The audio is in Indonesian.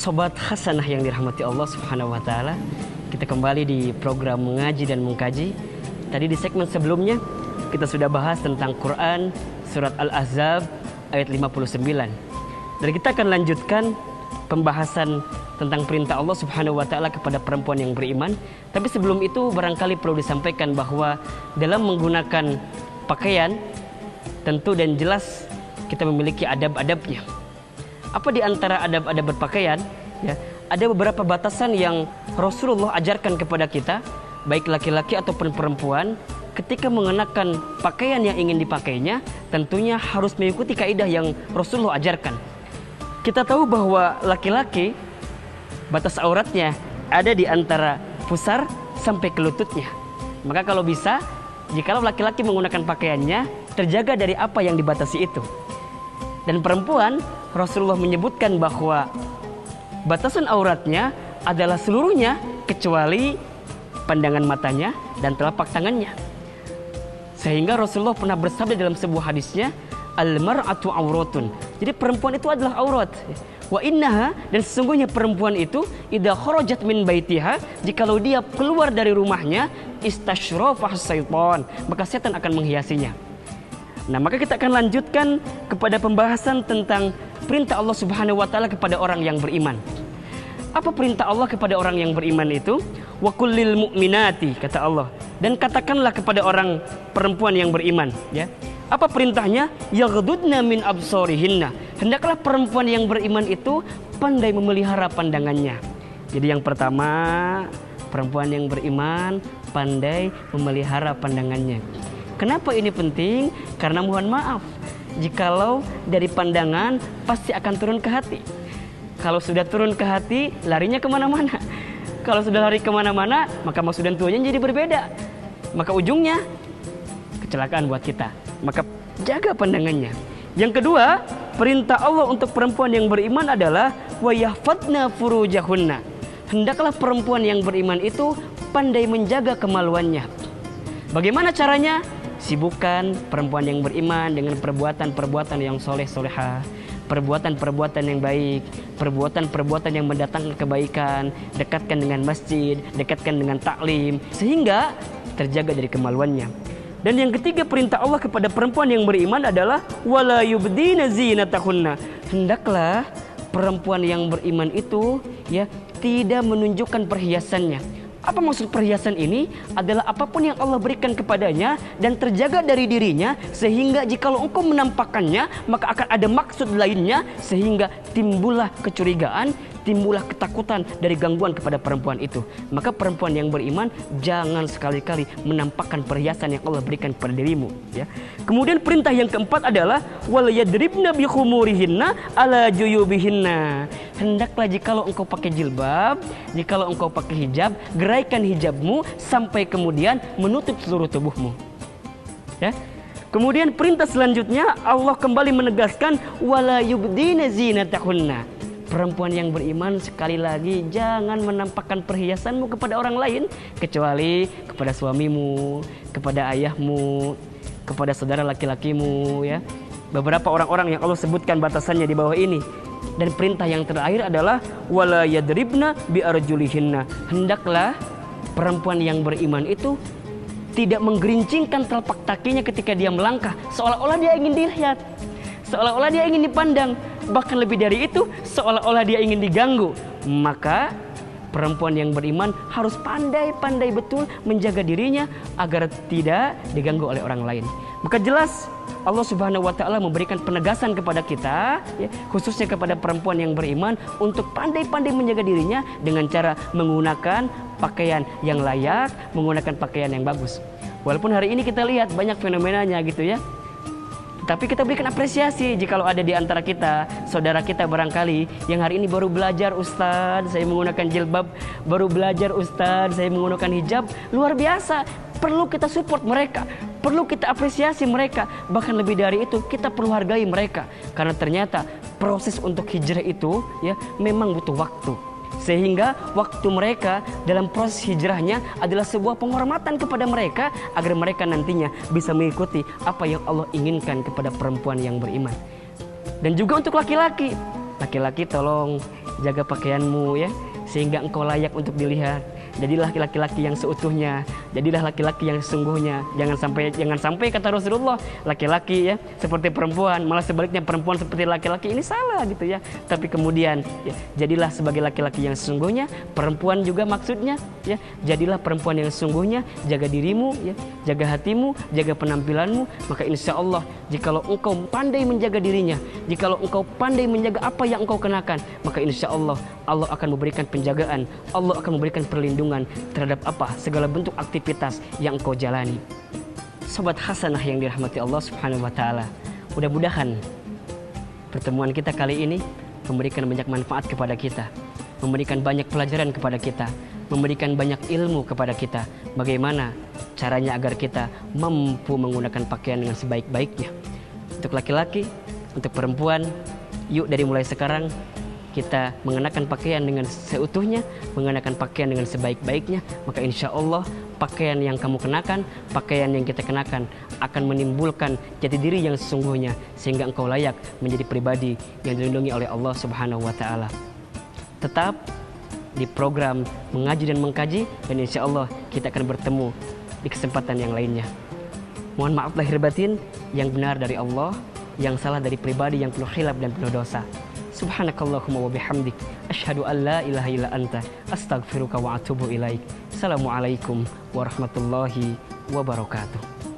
Sobat Hasanah yang dirahmati Allah Subhanahu wa taala, kita kembali di program mengaji dan mengkaji. Tadi di segmen sebelumnya kita sudah bahas tentang Quran surat Al-Ahzab ayat 59. Dan kita akan lanjutkan pembahasan tentang perintah Allah Subhanahu wa taala kepada perempuan yang beriman. Tapi sebelum itu barangkali perlu disampaikan bahwa dalam menggunakan pakaian tentu dan jelas kita memiliki adab-adabnya. Apa di antara adab-adab berpakaian? Ya, ada beberapa batasan yang Rasulullah ajarkan kepada kita, baik laki-laki ataupun perempuan, ketika mengenakan pakaian yang ingin dipakainya, tentunya harus mengikuti kaidah yang Rasulullah ajarkan. Kita tahu bahwa laki-laki batas auratnya ada di antara pusar sampai ke lututnya. Maka kalau bisa, jikalau laki-laki menggunakan pakaiannya, terjaga dari apa yang dibatasi itu. Dan perempuan, Rasulullah menyebutkan bahwa batasan auratnya adalah seluruhnya kecuali pandangan matanya dan telapak tangannya. Sehingga Rasulullah pernah bersabda dalam sebuah hadisnya, al-mar'atu auratun. Jadi perempuan itu adalah aurat. Wa innaha, dan sesungguhnya perempuan itu idza kharajat min baitiha, jikalau dia keluar dari rumahnya, istasyrafah syaitan, maka setan akan menghiasinya. Nah, maka kita akan lanjutkan kepada pembahasan tentang perintah Allah Subhanahu wa taala kepada orang yang beriman. Apa perintah Allah kepada orang yang beriman itu? Wa kullil mu'minati, kata Allah. Dan katakanlah kepada orang perempuan yang beriman, ya. Apa perintahnya? Yaghdudna min absarihinna. Hendaklah perempuan yang beriman itu pandai memelihara pandangannya. Jadi yang pertama, perempuan yang beriman pandai memelihara pandangannya. Kenapa ini penting? Karena mohon maaf, jikalau dari pandangan pasti akan turun ke hati. Kalau sudah turun ke hati, larinya kemana-mana. Kalau sudah lari kemana-mana, maka maksud dan tujuannya jadi berbeda. Maka ujungnya kecelakaan buat kita. Maka jaga pandangannya. Yang kedua, perintah Allah untuk perempuan yang beriman adalah wa yahfadna furujahunna. Hendaklah perempuan yang beriman itu pandai menjaga kemaluannya. Bagaimana caranya? Sibukkan perempuan yang beriman dengan perbuatan-perbuatan yang soleh-solehah, perbuatan-perbuatan yang baik, perbuatan-perbuatan yang mendatangkan kebaikan, dekatkan dengan masjid, dekatkan dengan taklim, sehingga terjaga dari kemaluannya. Dan yang ketiga, perintah Allah kepada perempuan yang beriman adalah wala yubdina zinatahunna. Hendaklah perempuan yang beriman itu ya tidak menunjukkan perhiasannya. Apa maksud perhiasan ini? Adalah apapun yang Allah berikan kepadanya dan terjaga dari dirinya, sehingga jikalau engkau menampakkannya, maka akan ada maksud lainnya, sehingga timbullah kecurigaan, timbullah ketakutan dari gangguan kepada perempuan itu. Maka perempuan yang beriman jangan sekali-kali menampakkan perhiasan yang Allah berikan kepada dirimu, ya. Kemudian perintah yang keempat adalah wal yadribna bi khumurihinna ala juyubihinna. Hendaklah jikalau engkau pakai jilbab, jikalau engkau pakai hijab, geraikan hijabmu sampai kemudian menutup seluruh tubuhmu, ya. Kemudian perintah selanjutnya Allah kembali menegaskan wala yubdina zinatahunna. Perempuan yang beriman sekali lagi jangan menampakkan perhiasanmu kepada orang lain kecuali kepada suamimu, kepada ayahmu, kepada saudara laki-lakimu, ya. Beberapa orang-orang yang Allah sebutkan batasannya di bawah ini. Dan perintah yang terakhir adalah wala yadribna bi arjulihinna. Hendaklah perempuan yang beriman itu tidak menggerincingkan telapak kakinya ketika dia melangkah, seolah-olah dia ingin dilihat, seolah-olah dia ingin dipandang. Bahkan lebih dari itu, seolah-olah dia ingin diganggu. Maka perempuan yang beriman harus pandai-pandai betul menjaga dirinya agar tidak diganggu oleh orang lain. Maka jelas Allah Subhanahu wa taala memberikan penegasan kepada kita, ya, khususnya kepada perempuan yang beriman untuk pandai-pandai menjaga dirinya dengan cara menggunakan pakaian yang layak, menggunakan pakaian yang bagus. Walaupun hari ini kita lihat banyak fenomenanya gitu, ya. Tapi kita berikan apresiasi jikalau ada di antara kita, saudara kita barangkali yang hari ini baru belajar, Ustadz saya menggunakan jilbab, baru belajar Ustadz saya menggunakan hijab, luar biasa. Perlu kita support mereka, perlu kita apresiasi mereka. Bahkan lebih dari itu, kita perlu hargai mereka. Karena ternyata proses untuk hijrah itu ya memang butuh waktu. Sehingga waktu mereka dalam proses hijrahnya adalah sebuah penghormatan kepada mereka agar mereka nantinya bisa mengikuti apa yang Allah inginkan kepada perempuan yang beriman. Dan juga untuk laki-laki, laki-laki tolong jaga pakaianmu ya, sehingga engkau layak untuk dilihat. Jadilah laki-laki yang seutuhnya, jadilah laki-laki yang sesungguhnya. Jangan sampai kata Rasulullah, laki-laki ya seperti perempuan, malah sebaliknya perempuan seperti laki-laki, ini salah gitu ya. Tapi kemudian ya, jadilah sebagai laki-laki yang sesungguhnya, perempuan juga maksudnya ya, jadilah perempuan yang sesungguhnya, jaga dirimu ya, jaga hatimu, jaga penampilanmu, maka insya Allah jikalau engkau pandai menjaga dirinya, jikalau engkau pandai menjaga apa yang engkau kenakan, maka insya Allah Allah akan memberikan penjagaan, Allah akan memberikan perlindungan terhadap apa segala bentuk aktivitas yang engkau jalani. Sobat Hasanah yang dirahmati Allah Subhanahu wa taala, mudah-mudahan pertemuan kita kali ini memberikan banyak manfaat kepada kita, memberikan banyak pelajaran kepada kita, memberikan banyak ilmu kepada kita, bagaimana caranya agar kita mampu menggunakan pakaian dengan sebaik-baiknya. Untuk laki-laki, untuk perempuan, yuk dari mulai sekarang kita mengenakan pakaian dengan seutuhnya, mengenakan pakaian dengan sebaik-baiknya, maka insya Allah pakaian yang kamu kenakan, pakaian yang kita kenakan akan menimbulkan jati diri yang sesungguhnya, sehingga engkau layak menjadi pribadi yang dilindungi oleh Allah Subhanahu wa taala. Tetap di program Mengaji dan Mengkaji, dan insya Allah kita akan bertemu di kesempatan yang lainnya. Mohon maaf lahir batin, yang benar dari Allah, yang salah dari pribadi yang penuh khilaf dan penuh dosa. Subhanakallahumma wa bihamdik, asyhadu an la ilaha illa anta, astaghfiruka wa atubu ilaik. Assalamualaikum warahmatullahi wabarakatuh.